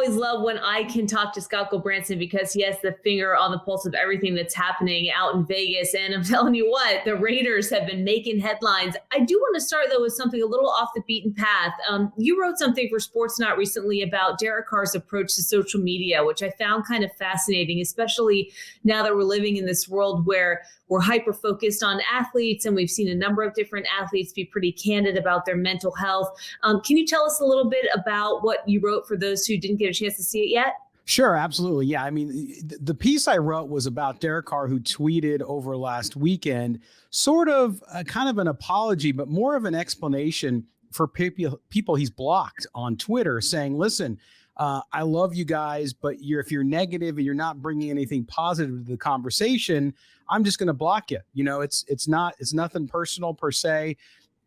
always love when I can talk to Scott Gulbransen because he has the finger on the pulse of everything that's happening out in Vegas. And I'm telling you what, the Raiders have been making headlines. I do want to start, though, with something a little off the beaten path. You wrote something for Sportsnaut recently about Derek Carr's approach to social media, which I found kind of fascinating, especially now that we're living in this world where we're hyper-focused on athletes, and we've seen a number of different athletes be pretty candid about their mental health. Can you tell us a little bit about what you wrote for those who didn't get a chance to see it yet? Sure, absolutely. Yeah, I mean, the piece I wrote was about Derek Carr, who tweeted over last weekend, sort of kind of an apology, but more of an explanation for people he's blocked on Twitter, saying, listen, I love you guys, but if you're negative and you're not bringing anything positive to the conversation, I'm just going to block you. You know, it's nothing personal per se.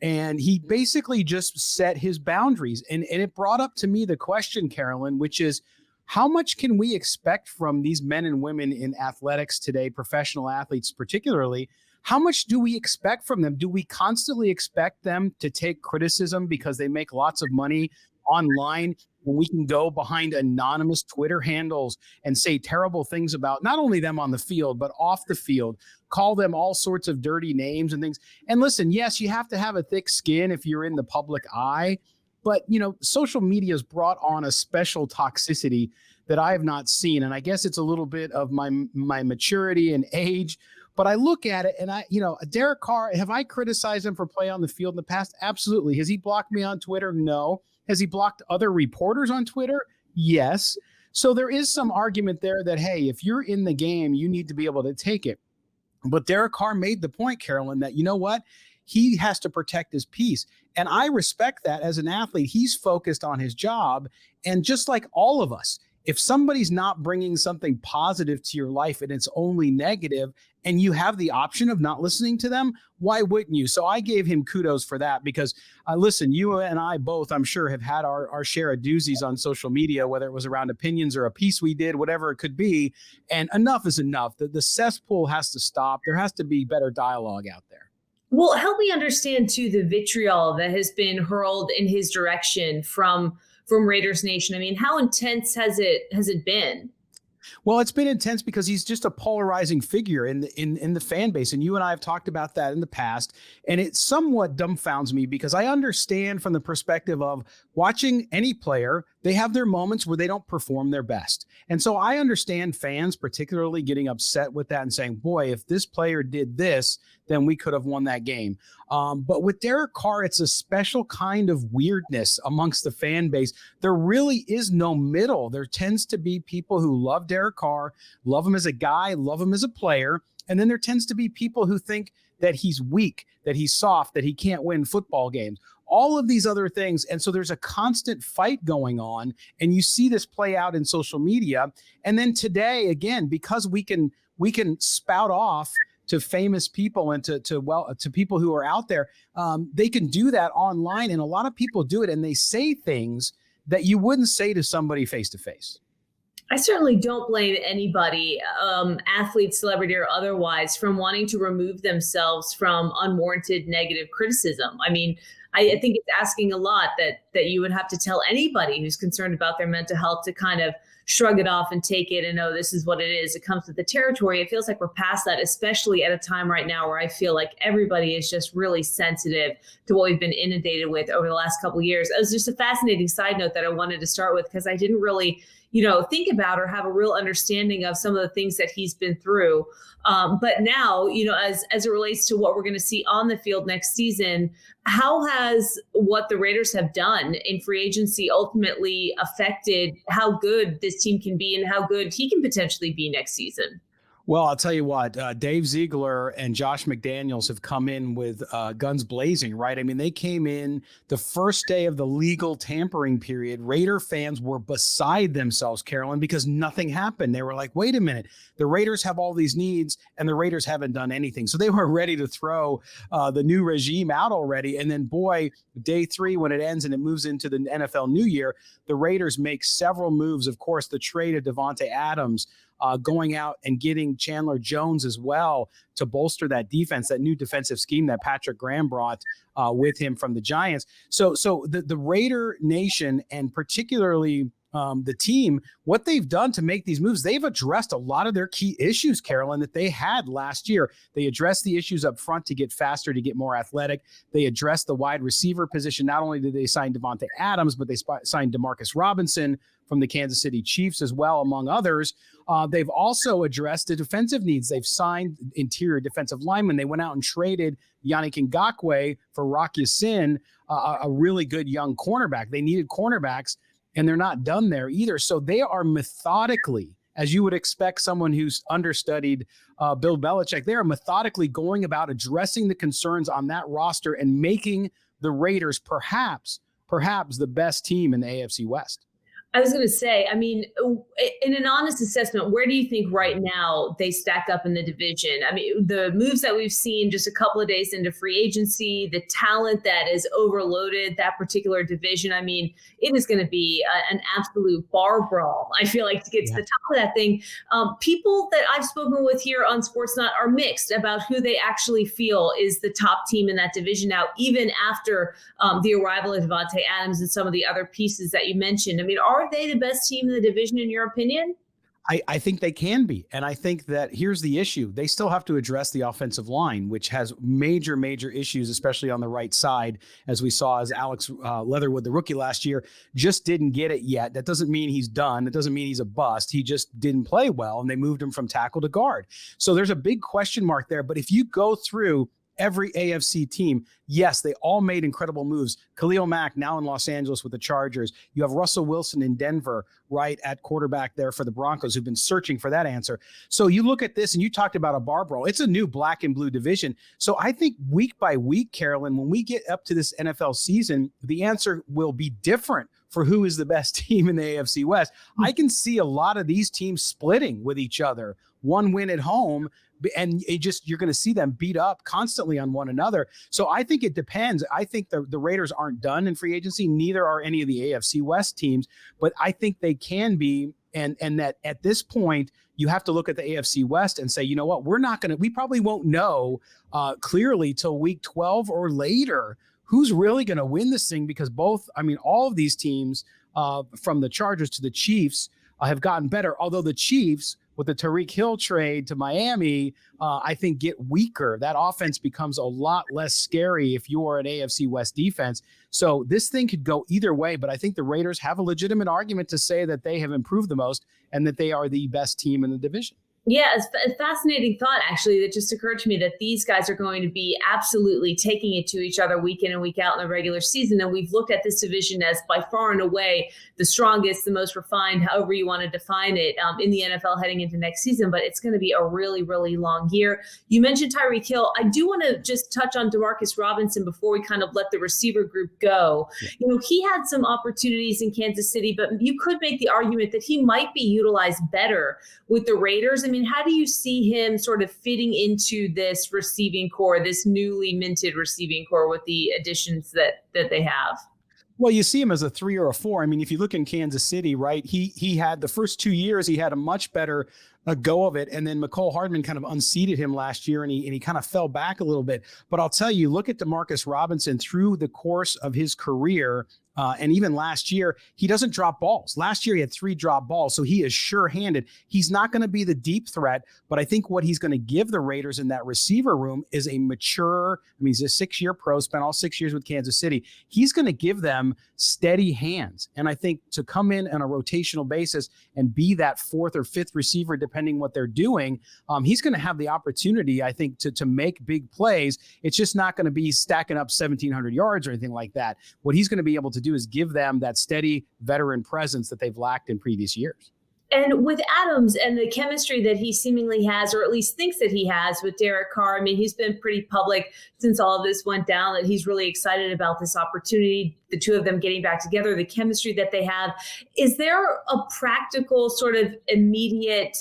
And he basically just set his boundaries. And it brought up to me the question, Carolyn, which is, how much can we expect from these men and women in athletics today, professional athletes particularly? How much do we expect from them? Do we constantly expect them to take criticism because they make lots of money online, when we can go behind anonymous Twitter handles and say terrible things about not only them on the field, but off the field, call them all sorts of dirty names and things? And listen, yes, you have to have a thick skin if you're in the public eye, but you know, social media has brought on a special toxicity that I have not seen. And I guess it's a little bit of my maturity and age. But I look at it and Derek Carr, have I criticized him for play on the field in the past? Absolutely. Has he blocked me on Twitter? No. Has he blocked other reporters on Twitter? Yes. So there is some argument there that, hey, if you're in the game, you need to be able to take it. But Derek Carr made the point, Carolyn, that you know what? He has to protect his peace. And I respect that as an athlete. He's focused on his job. And just like all of us, if somebody's not bringing something positive to your life and it's only negative, and you have the option of not listening to them, why wouldn't you? So I gave him kudos for that because, listen, you and I both, I'm sure, have had our share of doozies on social media, whether it was around opinions or a piece we did, whatever it could be. And enough is enough. The cesspool has to stop. There has to be better dialogue out there. Well, help me understand, too, the vitriol that has been hurled in his direction from Raiders Nation. I mean, how intense has it been? Well, it's been intense because he's just a polarizing figure in the fan base. And you and I have talked about that in the past. And it somewhat dumbfounds me because I understand from the perspective of watching any player, they have their moments where they don't perform their best. And so I understand fans particularly getting upset with that and saying, boy, if this player did this, then we could have won that game. But with Derek Carr, it's a special kind of weirdness amongst the fan base. There really is no middle. There tends to be people who love Derek Carr, love him as a guy, love him as a player. And then there tends to be people who think that he's weak, that he's soft, that he can't win football games, all of these other things. And so there's a constant fight going on. And you see this play out in social media. And then today, again, because we can spout off to famous people and to people who are out there, they can do that online. And a lot of people do it, and they say things that you wouldn't say to somebody face to face. I certainly don't blame anybody, athlete, celebrity, or otherwise, from wanting to remove themselves from unwarranted negative criticism. I mean, I think it's asking a lot that you would have to tell anybody who's concerned about their mental health to kind of shrug it off and take it and know this is what it is. It comes with the territory. It feels like we're past that, especially at a time right now where I feel like everybody is just really sensitive to what we've been inundated with over the last couple of years. It was just a fascinating side note that I wanted to start with because I didn't really think about or have a real understanding of some of the things that he's been through. But now, as it relates to what we're going to see on the field next season, how has what the Raiders have done in free agency ultimately affected how good this team can be and how good he can potentially be next season? Well, I'll tell you what, Dave Ziegler and Josh McDaniels have come in with guns blazing, right? I mean, they came in the first day of the legal tampering period. Raider fans were beside themselves, Carolyn, because nothing happened. They were like, wait a minute, the Raiders have all these needs and the Raiders haven't done anything. So they were ready to throw the new regime out already. And then, boy, day 3, when it ends and it moves into the NFL New Year, the Raiders make several moves. Of course, the trade of Davante Adams, going out and getting Chandler Jones as well to bolster that defense, that new defensive scheme that Patrick Graham brought with him from the Giants. So the Raider Nation, and particularly the team, what they've done to make these moves, they've addressed a lot of their key issues, Carolyn, that they had last year. They addressed the issues up front to get faster, to get more athletic. They addressed the wide receiver position. Not only did they sign Davante Adams, but they signed Demarcus Robinson from the Kansas City Chiefs as well, among others. They've also addressed the defensive needs. They've signed interior defensive linemen. They went out and traded Yannick Ngakoue for Rock Ya-Sin, a really good young cornerback. They needed cornerbacks, and they're not done there either. So they are methodically, as you would expect someone who's understudied Bill Belichick, they are methodically going about addressing the concerns on that roster and making the Raiders perhaps the best team in the AFC West. I was going to say, I mean, in an honest assessment, where do you think right now they stack up in the division? I mean, the moves that we've seen just a couple of days into free agency, the talent that is overloaded that particular division. I mean, it is going to be an absolute bar brawl, I feel like, to get to the top of that thing. People that I've spoken with here on Sportsnut are mixed about who they actually feel is the top team in that division now, even after the arrival of Davante Adams and some of the other pieces that you mentioned. I mean, are they the best team in the division, in your opinion? I think they can be. And I think that here's the issue. They still have to address the offensive line, which has major issues, especially on the right side, as we saw as Alex Leatherwood, the rookie last year, just didn't get it yet. That doesn't mean he's done. It doesn't mean he's a bust. He just didn't play well, and they moved him from tackle to guard. So there's a big question mark there. But if you go through every AFC team, yes, they all made incredible moves. Khalil Mack now in Los Angeles with the Chargers. You have Russell Wilson in Denver, right at quarterback there for the Broncos, who've been searching for that answer. So you look at this, and you talked about a bar brawl. It's a new black and blue division. So I think week by week, Carolyn, when we get up to this NFL season, the answer will be different for who is the best team in the AFC West. I can see a lot of these teams splitting with each other. One win at home, and you're going to see them beat up constantly on one another. So I think it depends. I think the Raiders aren't done in free agency. Neither are any of the AFC West teams, but I think they can be. And that at this point, you have to look at the AFC West and say, you know what, we probably won't know clearly till week 12 or later who's really going to win this thing, because all of these teams from the Chargers to the Chiefs have gotten better. Although the Chiefs, with the TYREEK Hill trade to Miami, I think get weaker. That offense becomes a lot less scary if you're an AFC West defense. So this thing could go either way, but I think the Raiders have a legitimate argument to say that they have improved the most and that they are the best team in the division. Yeah, it's a fascinating thought, actually, that just occurred to me, that these guys are going to be absolutely taking it to each other week in and week out in the regular season. And we've looked at this division as by far and away the strongest, the most refined, however you want to define it, in the NFL heading into next season. But it's going to be a really, really long year. You mentioned TYREEK Hill. I do want to just touch on Demarcus Robinson before we kind of let the receiver group go. Yeah. You know, he had some opportunities in Kansas City, but you could make the argument that he might be utilized better with the Raiders. I mean, how do you see him sort of fitting into this receiving core, this newly minted receiving core with the additions that they have? Well, you see him as a 3 or a 4. I mean, if you look in Kansas City, right, he had the first 2 years, he had a much better go of it. And then McCole Hardman kind of unseated him last year, and he kind of fell back a little bit. But I'll tell you, look at Demarcus Robinson through the course of his career. And even last year, he doesn't drop balls. Last year, he had 3 drop balls, so he is sure-handed. He's not going to be the deep threat, but I think what he's going to give the Raiders in that receiver room is a mature, he's a 6-year pro, spent all 6 years with Kansas City. He's going to give them steady hands. And I think to come in on a rotational basis and be that 4th or 5th receiver, depending what they're doing, he's going to have the opportunity, I think, to make big plays. It's just not going to be stacking up 1,700 yards or anything like that. What he's going to be able to do is give them that steady veteran presence that they've lacked in previous years. And with Adams and the chemistry that he seemingly has, or at least thinks that he has with Derek Carr, I mean, he's been pretty public since all of this went down that he's really excited about this opportunity, the two of them getting back together, the chemistry that they have. Is there a practical sort of immediate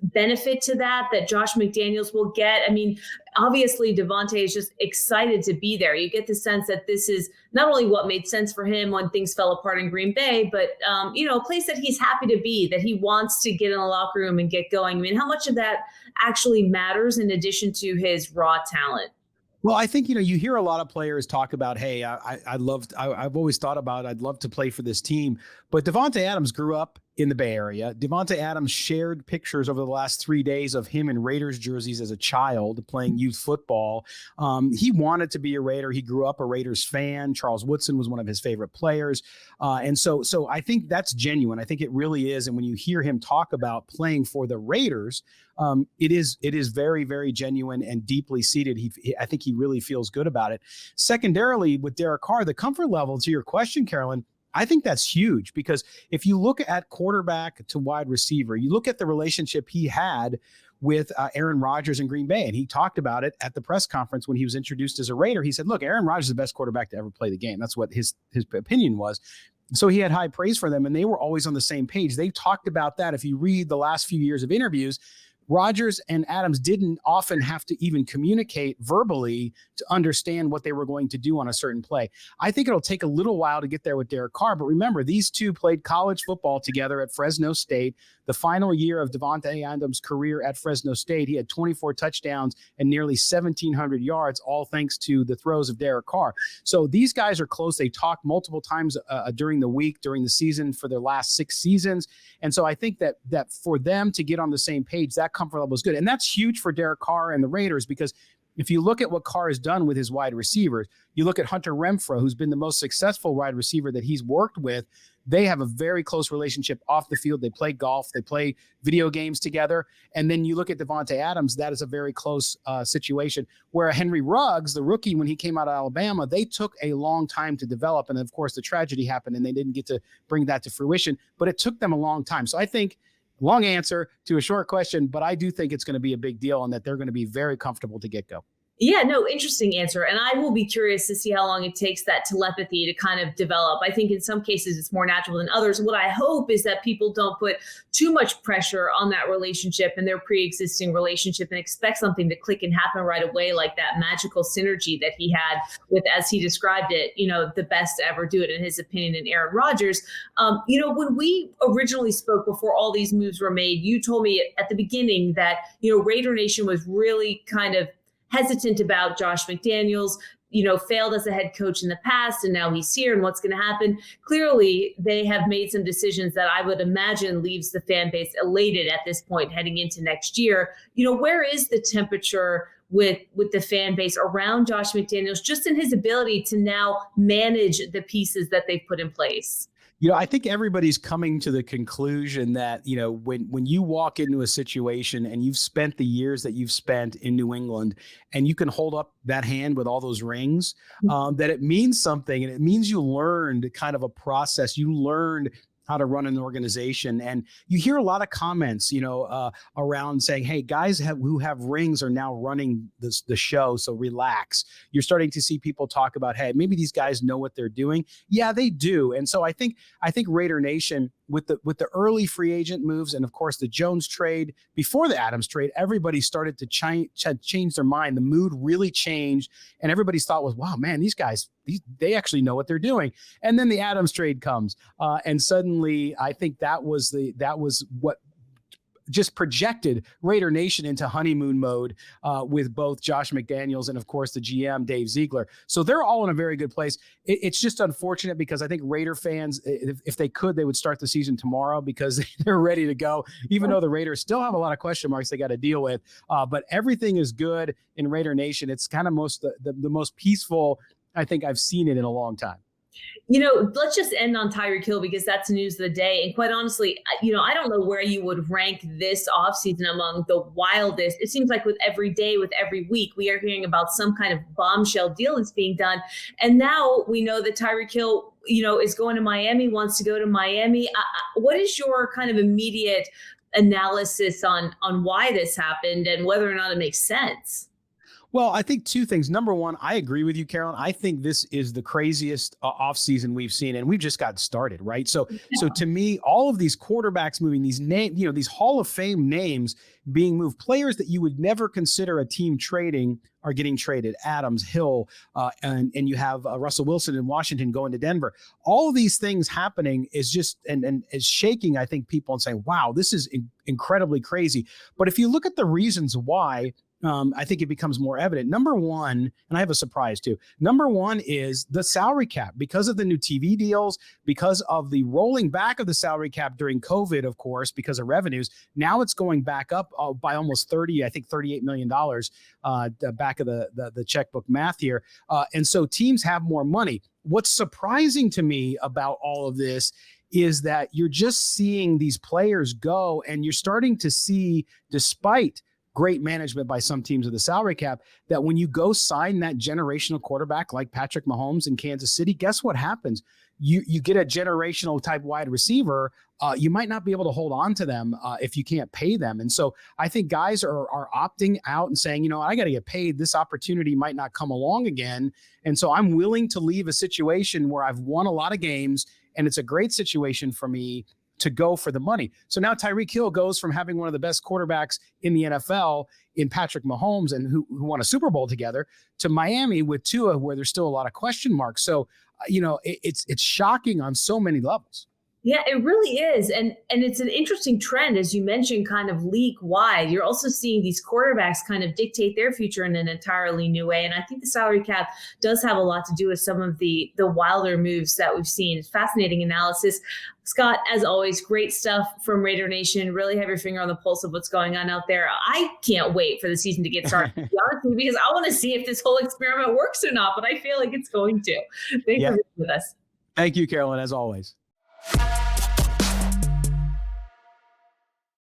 benefit to that Josh McDaniels will get? I mean, obviously, Davante is just excited to be there. You get the sense that this is not only what made sense for him when things fell apart in Green Bay, but, a place that he's happy to be, that he wants to get in the locker room and get going. I mean, how much of that actually matters in addition to his raw talent? Well, I think, you hear a lot of players talk about, hey, I've always thought about, I'd love to play for this team. But Davante Adams grew up in the Bay Area. Davante Adams shared pictures over the last 3 days of him in Raiders jerseys as a child playing youth football. He wanted to be a Raider. He grew up a Raiders fan. Charles Woodson was one of his favorite players. And so I think that's genuine. I think it really is. And when you hear him talk about playing for the Raiders, it is very, very genuine and deeply seated. I think he really feels good about it. Secondarily, with Derek Carr, the comfort level, to your question, Carolyn, I think that's huge, because if you look at quarterback to wide receiver, you look at the relationship he had with Aaron Rodgers in Green Bay, and he talked about it at the press conference when he was introduced as a Raider. He said, look, Aaron Rodgers is the best quarterback to ever play the game. That's what his opinion was. So he had high praise for them, and they were always on the same page. They talked about that. If you read the last few years of interviews, Rodgers and Adams didn't often have to even communicate verbally to understand what they were going to do on a certain play. I think it'll take a little while to get there with Derek Carr, but remember, these two played college football together at Fresno State. The final year of Davante Adams' career at Fresno State, he had 24 touchdowns and nearly 1,700 yards, all thanks to the throws of Derek Carr. So these guys are close. They talked multiple times during the week, during the season, for their last 6 seasons. And so I think that for them to get on the same page, that comfort level is good. And that's huge for Derek Carr and the Raiders, because if you look at what Carr has done with his wide receivers, you look at Hunter Renfrow, who's been the most successful wide receiver that he's worked with. They have a very close relationship off the field. They play golf. They play video games together. And then you look at Davante Adams, that is a very close situation. Where Henry Ruggs, the rookie, when he came out of Alabama, they took a long time to develop. And of course, the tragedy happened and they didn't get to bring that to fruition. But it took them a long time. So I think, long answer to a short question, but I do think it's going to be a big deal and that they're going to be very comfortable to get go. Yeah, no, interesting answer. And I will be curious to see how long it takes that telepathy to kind of develop. I think in some cases it's more natural than others. What I hope is that people don't put too much pressure on that relationship and their pre-existing relationship and expect something to click and happen right away, like that magical synergy that he had with, as he described it, the best to ever do it, in his opinion, in Aaron Rodgers. When we originally spoke before all these moves were made, you told me at the beginning that, Raider Nation was really kind of hesitant about Josh McDaniels, failed as a head coach in the past, and now he's here, and what's going to happen. Clearly, they have made some decisions that I would imagine leaves the fan base elated at this point heading into next year. Where is the temperature with the fan base around Josh McDaniels, just in his ability to now manage the pieces that they've put in place? I think everybody's coming to the conclusion that, when you walk into a situation and you've spent the years that you've spent in New England and you can hold up that hand with all those rings, that it means something. And it means you learned kind of a process. You learned how to run an organization. And you hear a lot of comments, around saying, hey, guys who have rings are now running the show, so relax. You're starting to see people talk about, hey, maybe these guys know what they're doing. Yeah, they do. And so I think Raider Nation, with the early free agent moves and of course the Jones trade, before the Adams trade, everybody started to change their mind. The mood really changed, and everybody's thought was, wow, man, these guys, they actually know what they're doing. And then the Adams trade comes, and suddenly I think that was what just projected Raider Nation into honeymoon mode, with both Josh McDaniels and, of course, the GM, Dave Ziegler. So they're all in a very good place. It's just unfortunate because I think Raider fans, if they could, they would start the season tomorrow because they're ready to go, even though the Raiders still have a lot of question marks they got to deal with. But everything is good in Raider Nation. It's kind of the most peaceful I think I've seen it in a long time. Let's just end on Tyreek Hill because that's news of the day. And quite honestly, I don't know where you would rank this offseason among the wildest. It seems like with every day, with every week, we are hearing about some kind of bombshell deal that's being done. And now we know that Tyreek Hill, is going to Miami, wants to go to Miami. What is your kind of immediate analysis on why this happened and whether or not it makes sense? Well, I think 2 things. Number one, I agree with you, Carolyn. I think this is the craziest offseason we've seen, and we've just got started, right? So to me, all of these quarterbacks moving, these these Hall of Fame names being moved, players that you would never consider a team trading are getting traded. Adams, Hill, and you have Russell Wilson in Washington going to Denver. All of these things happening is just and is shaking, I think, people and saying, wow, this is incredibly crazy. But if you look at the reasons why, I think it becomes more evident. Number one, and I have a surprise too. Number one is the salary cap. Because of the new TV deals, because of the rolling back of the salary cap during COVID, of course, because of revenues, now it's going back up by almost $38 million, the back of the checkbook math here. And so teams have more money. What's surprising to me about all of this is that you're just seeing these players go, and you're starting to see, despite great management by some teams of the salary cap, that when you go sign that generational quarterback like Patrick Mahomes in Kansas City, guess what happens? You get a generational type wide receiver. You might not be able to hold on to them if you can't pay them. And so I think guys are opting out and saying, you know, I got to get paid. This opportunity might not come along again. And so I'm willing to leave a situation where I've won a lot of games and it's a great situation for me to go for the money. So now Tyreek Hill goes from having one of the best quarterbacks in the NFL in Patrick Mahomes and who won a Super Bowl together, to Miami with Tua, where there's still a lot of question marks. So, it's shocking on so many levels. Yeah, it really is. And it's an interesting trend, as you mentioned, kind of league wide. You're also seeing these quarterbacks kind of dictate their future in an entirely new way. And I think the salary cap does have a lot to do with some of the wilder moves that we've seen. It's fascinating analysis. Scott, as always, great stuff from Raider Nation. Really have your finger on the pulse of what's going on out there. I can't wait for the season to get started, to be honest with you, because I want to see if this whole experiment works or not, but I feel like it's going to. Thanks for being with us. Thank you, Carolyn, as always.